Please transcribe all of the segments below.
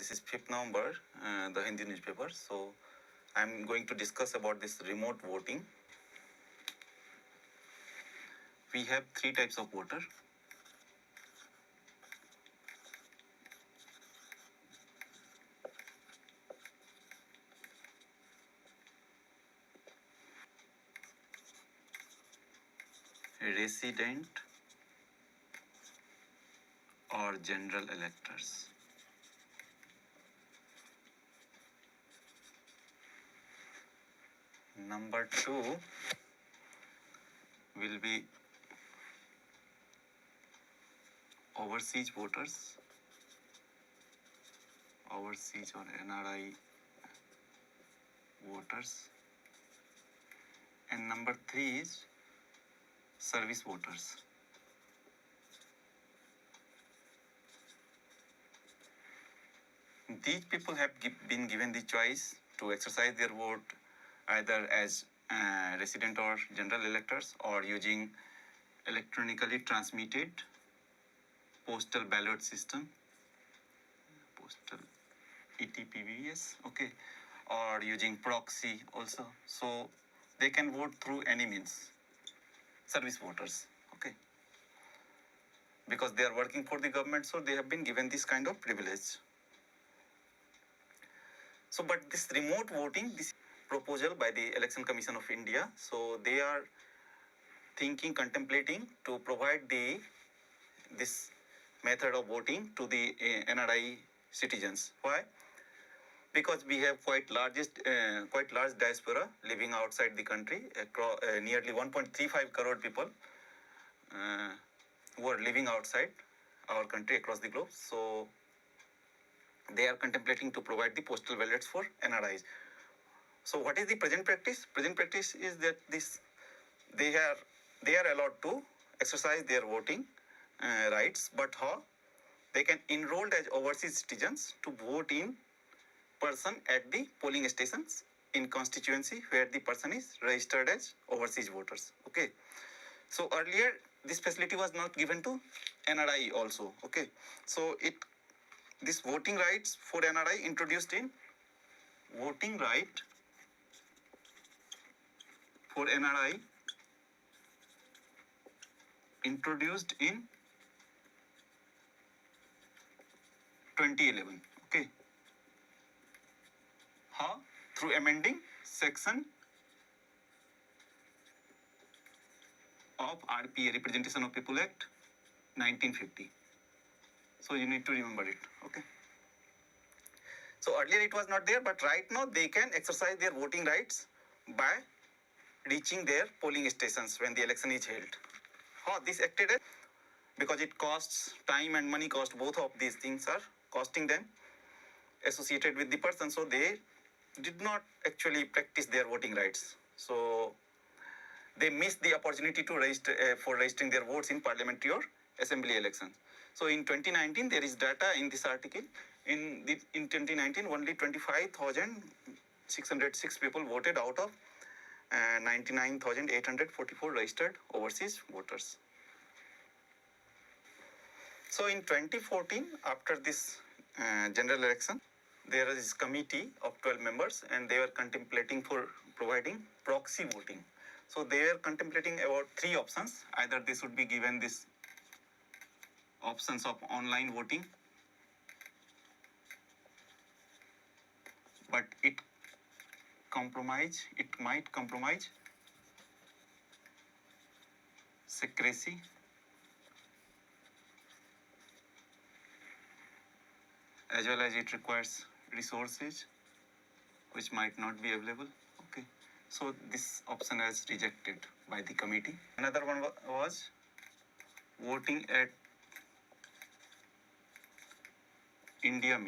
this is 5th November, the Hindi newspaper. So I'm going to discuss about this remote voting. We have three types of voter. Resident or general electors. Number 2 will be overseas voters, overseas or NRI voters. And number 3 is service voters. These people have been given the choice to exercise their vote either as resident or general electors or using electronically transmitted postal ballot system, postal ETPBS, okay, or using proxy also. So they can vote through any means, service voters, okay, because they are working for the government, so they have been given this kind of privilege. So, but this remote voting, this proposal by the Election Commission of India, so they are contemplating to provide this method of voting to the NRI citizens. Why? Because we have quite large diaspora living outside the country, nearly 1.35 crore people who are living outside our country across the globe. So they are contemplating to provide the postal ballots for NRIs. So what is the present practice? Present practice is that they are allowed to exercise their voting rights, but how? They can enroll as overseas citizens to vote in person at the polling stations in constituency where the person is registered as overseas voters. Okay. So earlier this facility was not given to NRI also. Okay. So this voting rights for NRI introduced in voting right for NRI introduced in 2011. Okay. How? Through amending section of RPA, Representation of People Act 1950. So you need to remember it. Okay. So earlier it was not there, but right now they can exercise their voting rights by reaching their polling stations when the election is held. How this acted as? Because it costs time and money cost, both of these things are costing them associated with the person. So they did not actually practice their voting rights. So they missed the opportunity to register for registering their votes in parliamentary or assembly elections. So in 2019, there is data in this article. In 2019, only 25,606 people voted out of 99,844 registered overseas voters. So in 2014, after this general election, there is a committee of 12 members and they were contemplating for providing proxy voting. So they were contemplating about three options. Either they should be given this options of online voting, but it might compromise secrecy, as well as it requires resources which might not be available. Okay. So this option was rejected by the committee. Another one was voting at Indian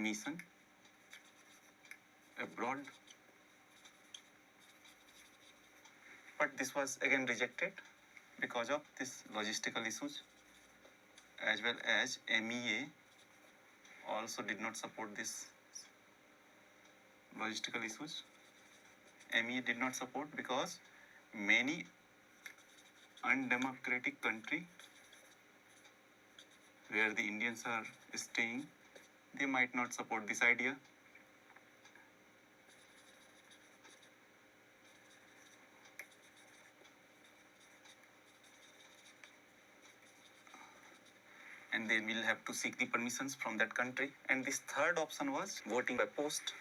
mission abroad, but this was again rejected because of this logistical issues, as well as MEA also did not support this logistical issues. MEA did not support because many undemocratic country where the Indians are staying, they might not support this idea. And they will have to seek the permissions from that country. And this third option was voting by post.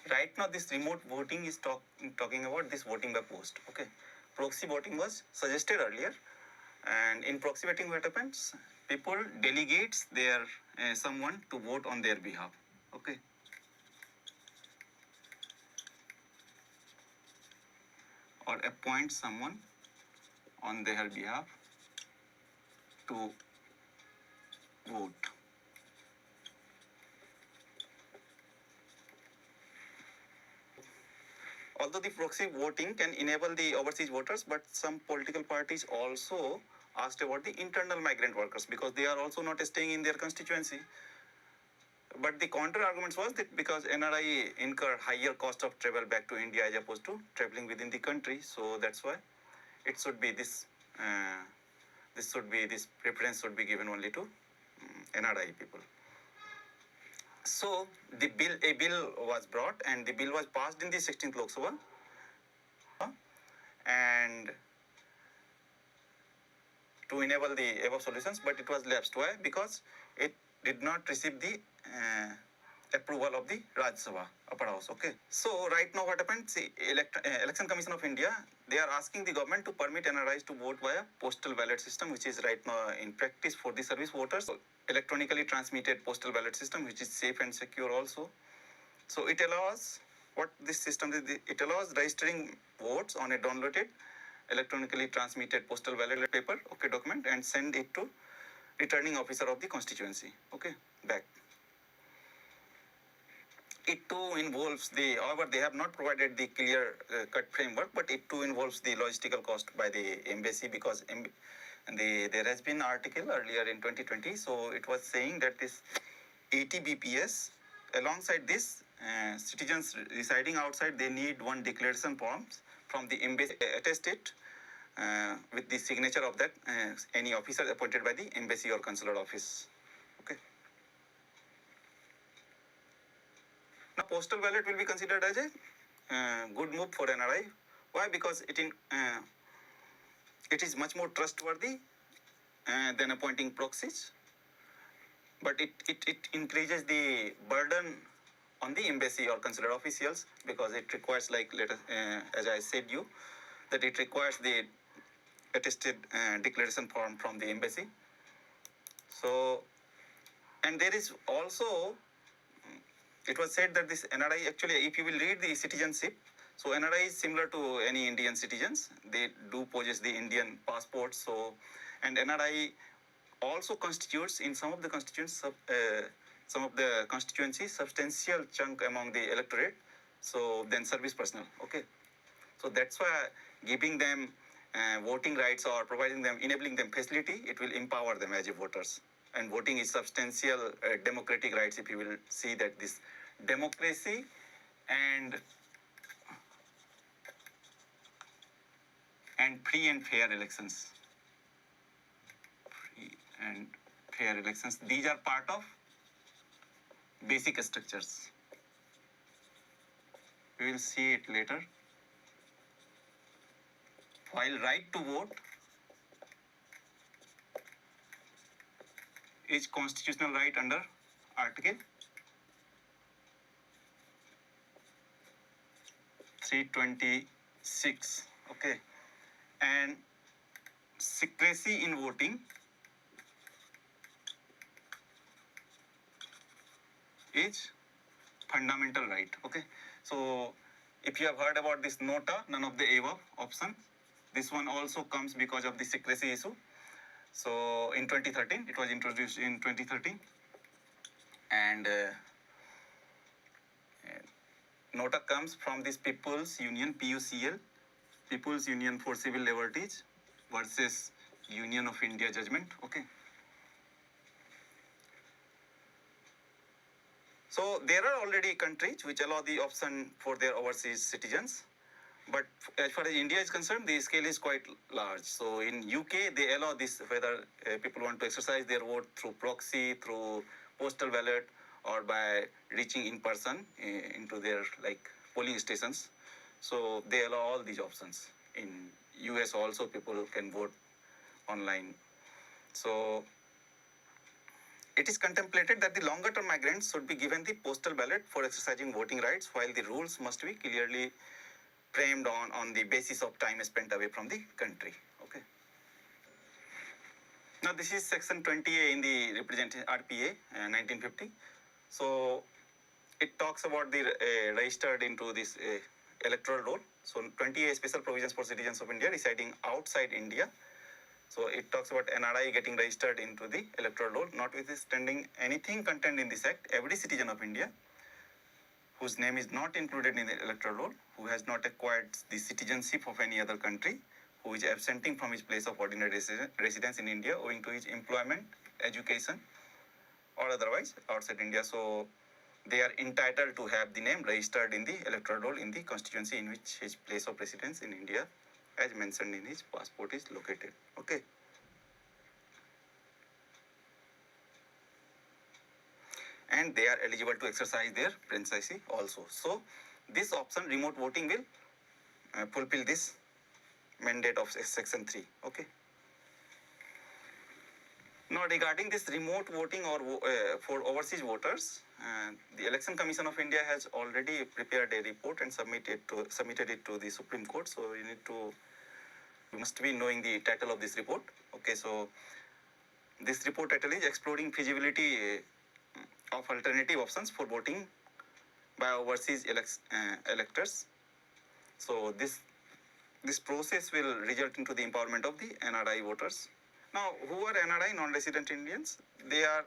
Right now, this remote voting is talking about this voting by post. Okay, proxy voting was suggested earlier, and in proxy voting, what happens? People delegates their someone to vote on their behalf. Okay. Or appoint someone on their behalf to vote. Although the proxy voting can enable the overseas voters, but some political parties also asked about the internal migrant workers because they are also not staying in their constituency. But the counter arguments was that because NRI incur higher cost of travel back to India as opposed to traveling within the country, so that's why it should be this. This preference should be given only to NRI people. So a bill was brought, and the bill was passed in the 16th Lok Sabha, and to enable the above solutions, but it was lapsed. Why? Because it did not receive the approval of the Rajya Sabha, upper house. Okay. So right now, what happened? See, Election Commission of India, they are asking the government to permit NRIs to vote via postal ballot system, which is right now in practice for the service voters. So, electronically transmitted postal ballot system, which is safe and secure also. So it allows what this system is. It allows registering votes on a downloaded electronically transmitted postal ballot paper, okay, document, and send it to returning officer of the constituency, okay, back. It too involves however, they have not provided the clear cut framework, but it too involves the logistical cost by the embassy because there has been an article earlier in 2020, so it was saying that this ETPBS, alongside this, citizens residing outside, they need one declaration forms from the embassy, attest it with the signature of that any officer appointed by the embassy or consular office. Okay. Now, postal ballot will be considered as a good move for NRI. Why? Because it is much more trustworthy than appointing proxies, but it increases the burden on the embassy or consular officials because it requires, like, as I said you, that it requires the attested declaration form from the embassy. So, and there is also, it was said that this NRI, actually, if you will read the citizenship, so NRI is similar to any Indian citizens. They do possess the Indian passport. So, and NRI also constitutes in some of the constituencies substantial chunk among the electorate. So then service personnel. Okay. So that's why giving them voting rights or enabling them facility, it will empower them as voters. And voting is substantial democratic rights. If you will see that this democracy and free and fair elections. Free and fair elections. These are part of basic structures. We will see it later. While right to vote is constitutional right under Article 326. Okay. And secrecy in voting is fundamental right. Okay. So if you have heard about this Nota, none of the above option, this one also comes because of the secrecy issue. So in 2013, it was introduced in 2013, and Nota comes from this People's Union, PUCL, People's Union for Civil Liberties versus Union of India judgment. Okay. So there are already countries which allow the option for their overseas citizens, But as far as India is concerned, the scale is quite large. So in UK, they allow this whether people want to exercise their vote through proxy, through postal ballot, or by reaching in person into their like polling stations. So they allow all these options. In US also, people can vote online. So it is contemplated that the longer term migrants should be given the postal ballot for exercising voting rights, while the rules must be clearly framed on the basis of time spent away from the country. Okay. Now this is section 20A in the representation RPA 1950. So it talks about the registered into this electoral roll. So 20A special provisions for citizens of India residing outside India. So it talks about NRI getting registered into the electoral roll, notwithstanding anything contained in this act. Every citizen of India whose name is not included in the electoral roll, who has not acquired the citizenship of any other country, who is absenting from his place of ordinary residence in India owing to his employment, education, or otherwise outside India. So they are entitled to have the name registered in the electoral roll in the constituency in which his place of residence in India, as mentioned in his passport, is located. Okay. And they are eligible to exercise their presidency also. So this option, remote voting, will fulfill this mandate of section 3. Okay. Now regarding this remote voting or for overseas voters, the Election Commission of India has already prepared a report and submitted it to the Supreme Court. So you must be knowing the title of this report. Okay, so this report title is Exploring Feasibility of Alternative Options for Voting by Overseas Electors. So this process will result into the empowerment of the NRI voters. Now, who are NRI, non-resident Indians? They are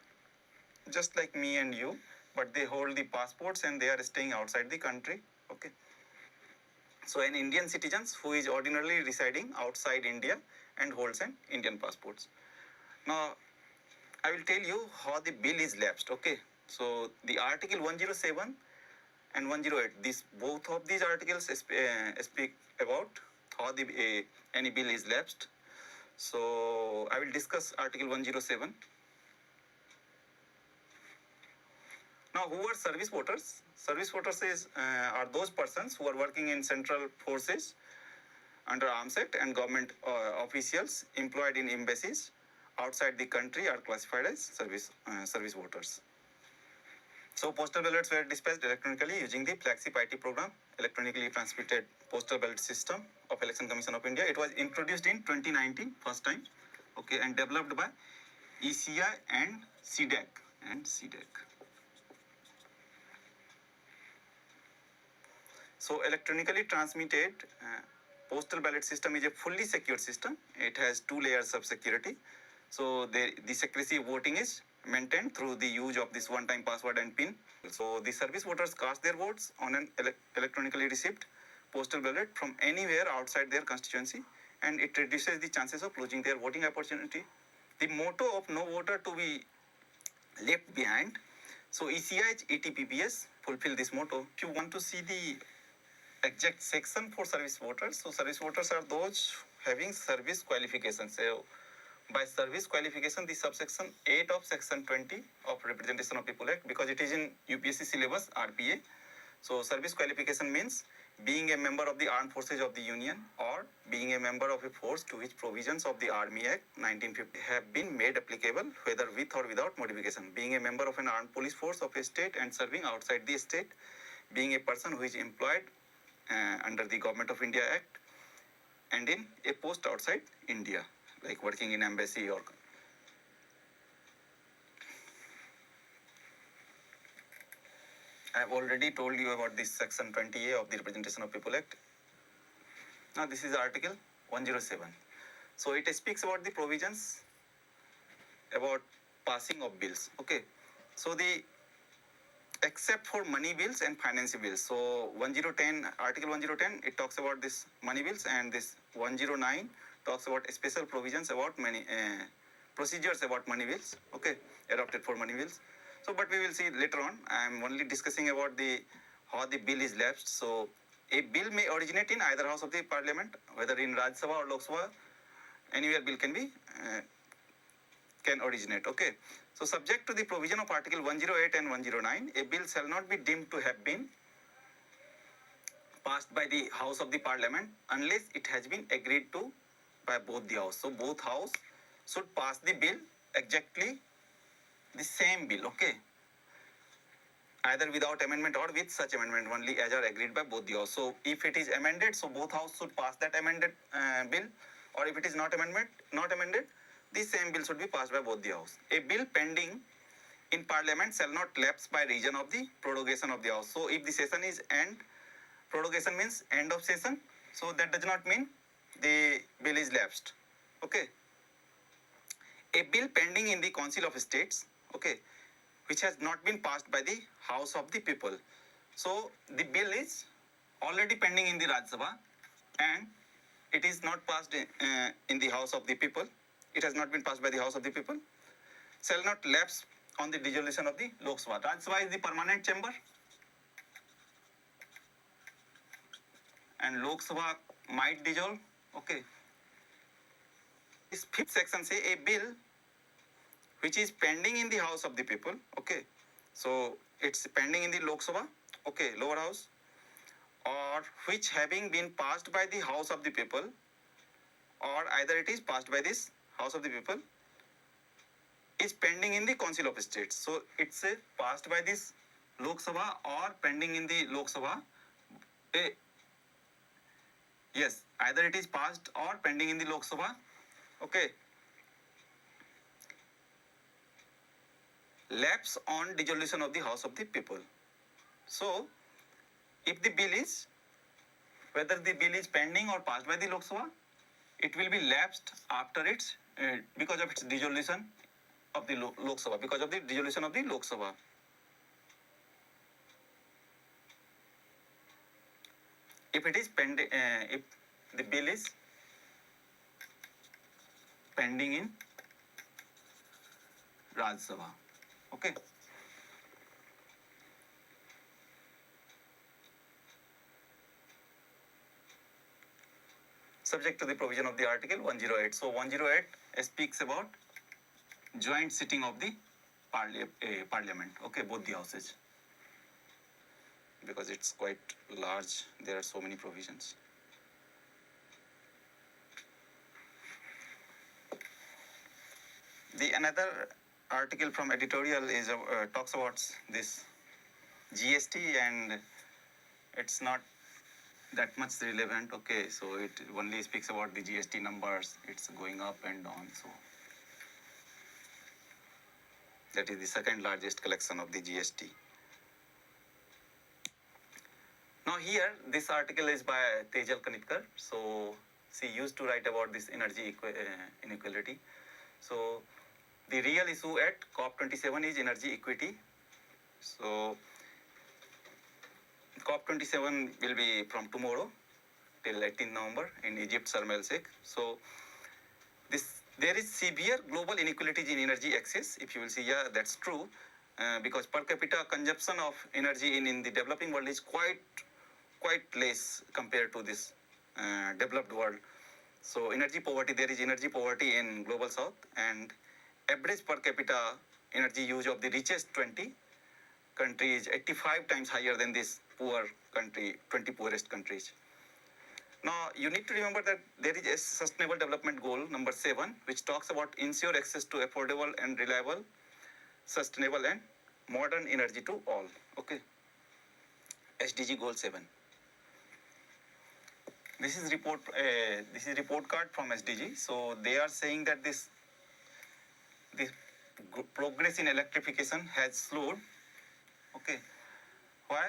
just like me and you, but they hold the passports and they are staying outside the country. Okay. So an Indian citizen who is ordinarily residing outside India and holds an Indian passport. Now, I will tell you how the bill is lapsed. Okay. So the Article 107 and 108, both of these articles speak about how any bill is lapsed. So I will discuss Article 107. Now, who are service voters? Service voters are those persons who are working in central forces under Arms Act, and government officials employed in embassies outside the country are classified as service voters. So postal ballots were dispatched electronically using the flagship IT program, electronically transmitted postal ballot system of Election Commission of India. It was introduced in 2019, first time, okay, and developed by ECI and CDAC. So electronically transmitted postal ballot system is a fully secure system. It has 2 layers of security. So the secrecy voting is maintained through the use of this one-time password and PIN. So the service voters cast their votes on an electronically received postal ballot from anywhere outside their constituency, and it reduces the chances of losing their voting opportunity. The motto of no voter to be left behind. So ECI's ETPBS fulfill this motto. If you want to see the exact section for service voters, so service voters are those having service qualifications. So by service qualification, the subsection 8 of section 20 of Representation of People Act, because it is in UPSC syllabus RPA. So service qualification means being a member of the armed forces of the Union, or being a member of a force to which provisions of the Army Act 1950 have been made applicable, whether with or without modification. Being a member of an armed police force of a state and serving outside the state. Being a person who is employed under the Government of India Act and in a post outside India, like working in embassy or. I have already told you about this section 20A of the Representation of People Act. Now this is Article 107. So it speaks about the provisions about passing of bills. Okay. So except for money bills and finance bills. So 1010, Article 1010, it talks about this money bills, and this 109 talks about special provisions about procedures about money bills. Okay, adopted for money bills. So, but we will see later on. I am only discussing about how the bill is lapsed. So a bill may originate in either house of the parliament, whether in Rajya Sabha or Lok Sabha, anywhere bill can originate. Okay. So subject to the provision of Article 108 and 109, a bill shall not be deemed to have been passed by the House of the Parliament unless it has been agreed to by both the House. So both House should pass the bill exactly the same bill. Okay. Either without amendment or with such amendment only as are agreed by both the House. So if it is amended, so both House should pass that amended bill, or if it is not amended, the same bill should be passed by both the House. A bill pending in Parliament shall not lapse by reason of the prorogation of the House. So if the session is end, prorogation means end of session. So that does not mean the bill is lapsed. Okay. A bill pending in the Council of States, okay, which has not been passed by the House of the People. So the bill is already pending in the Rajya Sabha and it is not passed in the House of the People. It has not been passed by the House of the People. Shall not lapse on the dissolution of the Lok Sabha. Rajya Sabha is the permanent chamber and Lok Sabha might dissolve. Okay. This fifth section say a bill which is pending in the House of the People. Okay. So it's pending in the Lok Sabha. Okay, lower house, or which having been passed by the House of the People, or either it is passed by this House of the People, is pending in the Council of States. So it's passed by this Lok Sabha or pending in the Lok Sabha. Yes, either it is passed or pending in the Lok Sabha. Okay. Lapse on dissolution of the House of the People. So, if the bill is, whether the bill is pending or passed by the Lok Sabha, it will be lapsed after its, because of its dissolution of the Lok Sabha, because of the dissolution of the Lok Sabha. If it is pending, if the bill is pending in Rajya Sabha. Okay. Subject to the provision of the Article 108. So 108 speaks about joint sitting of the Parliament. Okay, both the houses. Because it's quite large, there are so many provisions. The another article from editorial is talks about this GST, and it's not that much relevant. Okay, so it only speaks about the GST numbers. It's going up and down. So that is the second largest collection of the GST. Now here, this article is by Tejal Kanitkar. So she used to write about this energy inequality. So the real issue at COP27 is energy equity. So COP27 will be from tomorrow till 18 November in Egypt, Sharm el Sheikh. So there is severe global inequalities in energy access. If you will see, yeah, that's true, because per capita consumption of energy in the developing world is quite less compared to this developed world. So energy poverty, there is energy poverty in global south, and average per capita energy use of the richest 20 countries 85 times higher than this poor country, 20 poorest countries. Now, you need to remember that there is a sustainable development goal, number 7, which talks about ensure access to affordable and reliable, sustainable and modern energy to all. Okay. SDG goal 7. This is report card from SDG. So they are saying that the progress in electrification has slowed. Okay. Why?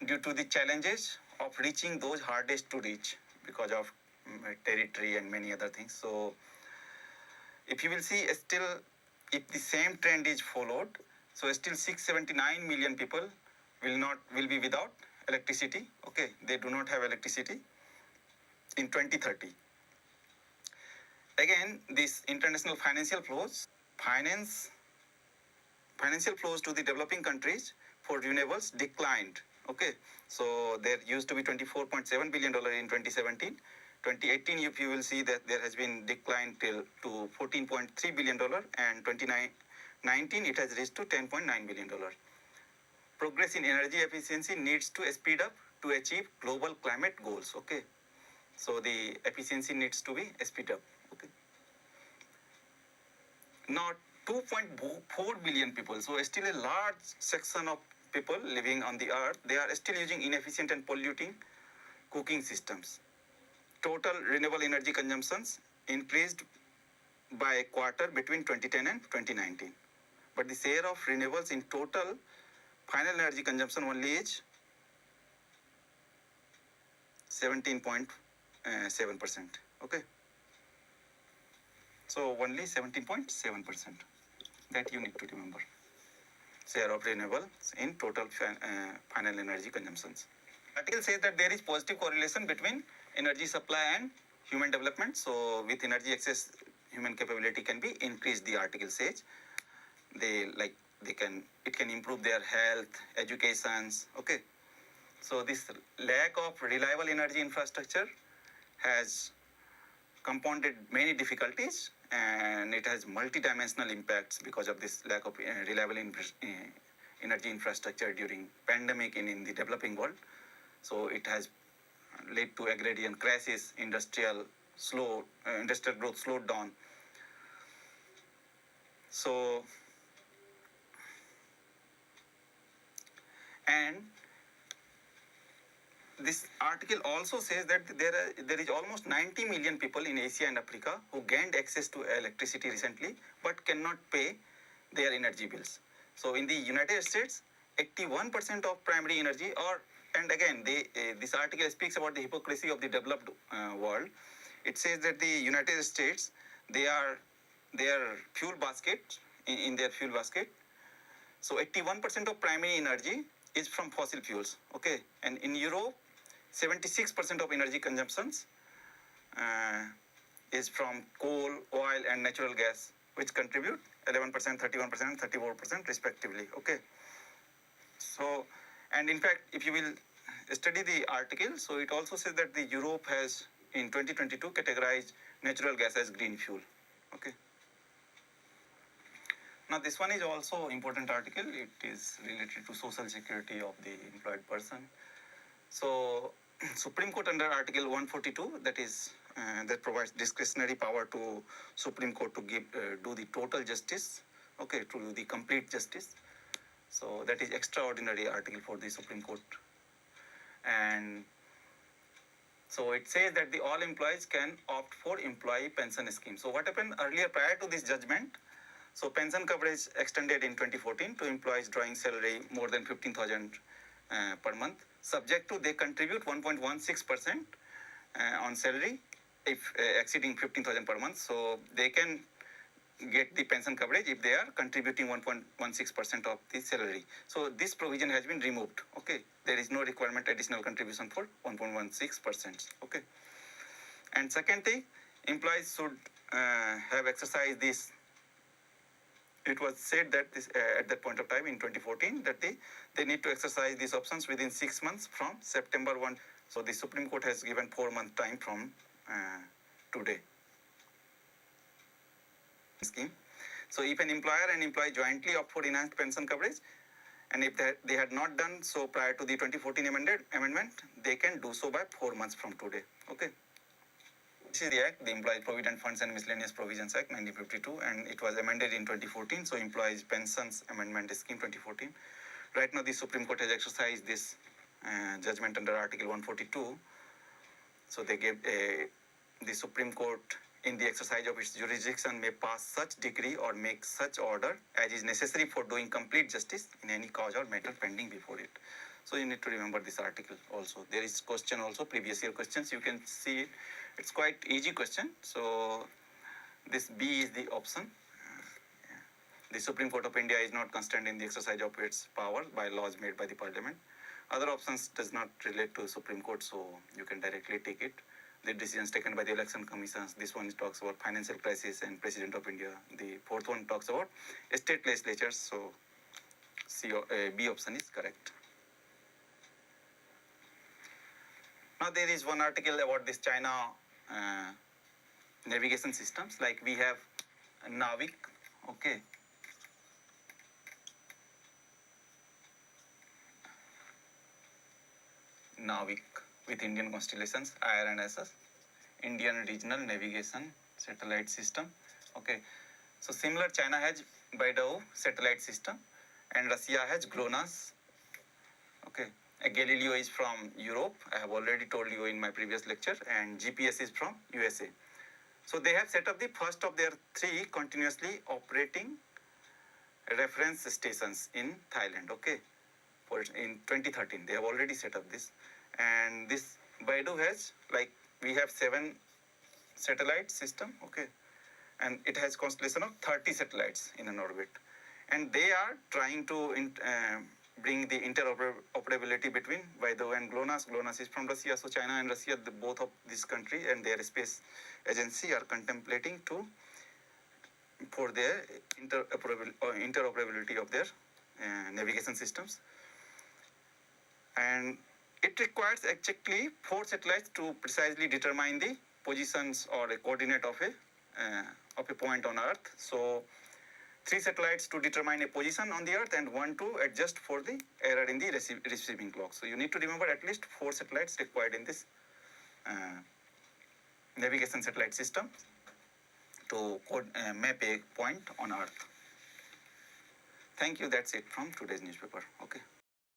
Due to the challenges of reaching those hardest to reach because of territory and many other things. So if you will see, still, if the same trend is followed, so still 679 million people will be without electricity. Okay, they do not have electricity in 2030. Again, this international financial flows to the developing countries for renewables declined. Okay, so there used to be $24.7 billion in 2017. 2018, if you will see that there has been decline till to $14.3 billion, and 2019 it has reached to $10.9 billion. Progress in energy efficiency needs to speed up to achieve global climate goals. Okay, so the efficiency needs to be speed up. Okay, now 2.4 billion people, so still a large section of people living on the earth, they are still using inefficient and polluting cooking systems. Total renewable energy consumptions increased by a quarter between 2010 and 2019. But the share of renewables in total final energy consumption only is 17.7%. Okay. So only 17.7%. That you need to remember. Share of renewables in total final energy consumptions. Article says that there is positive correlation between energy supply and human development. So with energy access, human capability can be increased. The article says it can improve their health, educations. Okay. So this lack of reliable energy infrastructure has compounded many difficulties, and it has multidimensional impacts because of this lack of reliable energy infrastructure during pandemic in the developing world. So it has led to agrarian crisis, industrial growth slowed down. So, and this article also says that there is almost 90 million people in Asia and Africa who gained access to electricity recently but cannot pay their energy bills. So in the United States, 81% of primary energy, and again, this article speaks about the hypocrisy of the developed world. It says that the United States, their fuel basket, in their fuel basket, so 81% of primary energy is from fossil fuels. Okay, and in Europe, 76% of energy consumptions is from coal, oil, and natural gas, which contribute 11%, 31%, and 34% respectively. Okay. So, and in fact, if you will study the article, so it also says that the Europe has in 2022 categorized natural gas as green fuel. Okay. Now this one is also important article. It is related to social security of the employed person. So Supreme Court under Article 142, that is that provides discretionary power to Supreme Court to do the total justice, okay, to do the complete justice. So that is extraordinary article for the Supreme Court. And so it says that all employees can opt for employee pension scheme. So what happened earlier prior to this judgment? So pension coverage extended in 2014 to employees drawing salary more than 15,000 per month, subject to they contribute 1.16% on salary if exceeding 15,000 per month. So they can get the pension coverage if they are contributing 1.16% of the salary. So this provision has been removed. Okay, there is no requirement additional contribution for 1.16%. Okay, and second thing, employees should have exercised this. It was said that at that point of time in 2014 that they need to exercise these options within 6 months from September 1. So the Supreme Court has given 4 month time from today. Scheme. So if an employer and employee jointly opt for enhanced pension coverage, and if they had not done so prior to the 2014 amendment, they can do so by 4 months from today. Okay. This is the Act, the Employee Provident Funds and Miscellaneous Provisions Act 1952, and it was amended in 2014. So Employees Pensions Amendment Scheme 2014. Right now the Supreme Court has exercised this judgment under Article 142. So they gave the Supreme Court in the exercise of its jurisdiction may pass such decree or make such order as is necessary for doing complete justice in any cause or matter pending before it. So you need to remember this article also. There is question also, previous year questions. You can see it. It's quite easy question. So this B is the option. The Supreme Court of India is not constrained in the exercise of its power by laws made by the Parliament. Other options does not relate to the Supreme Court, so you can directly take it. The decisions taken by the election commissions. This one talks about financial crisis and President of India. The fourth one talks about state legislatures. So B option is correct. Now there is one article about this China navigation systems, like we have Navik, okay. Navik with Indian constellations, IR and SS, Indian Regional Navigation Satellite System, okay. So similar, China has Beidou satellite system, and Russia has GLONASS, okay. Galileo is from Europe, I have already told you in my previous lecture, and GPS is from USA. So they have set up the first of their 3 continuously operating reference stations in Thailand, okay. In 2013, they have already set up this. And this Beidou has, like, we have 7 satellite system, okay. And it has constellation of 30 satellites in an orbit. And they are trying to bring the interoperability between Beidou and GLONASS. GLONASS is from Russia, so China and Russia, both of this country and their space agency are contemplating for their interoperability of their navigation systems. And it requires actually 4 satellites to precisely determine the positions or a coordinate of a point on Earth. So 3 satellites to determine a position on the Earth, and 1 to adjust for the error in the receiving clock. So you need to remember at least 4 satellites required in this navigation satellite system to map a point on Earth. Thank you. That's it from today's newspaper. Okay.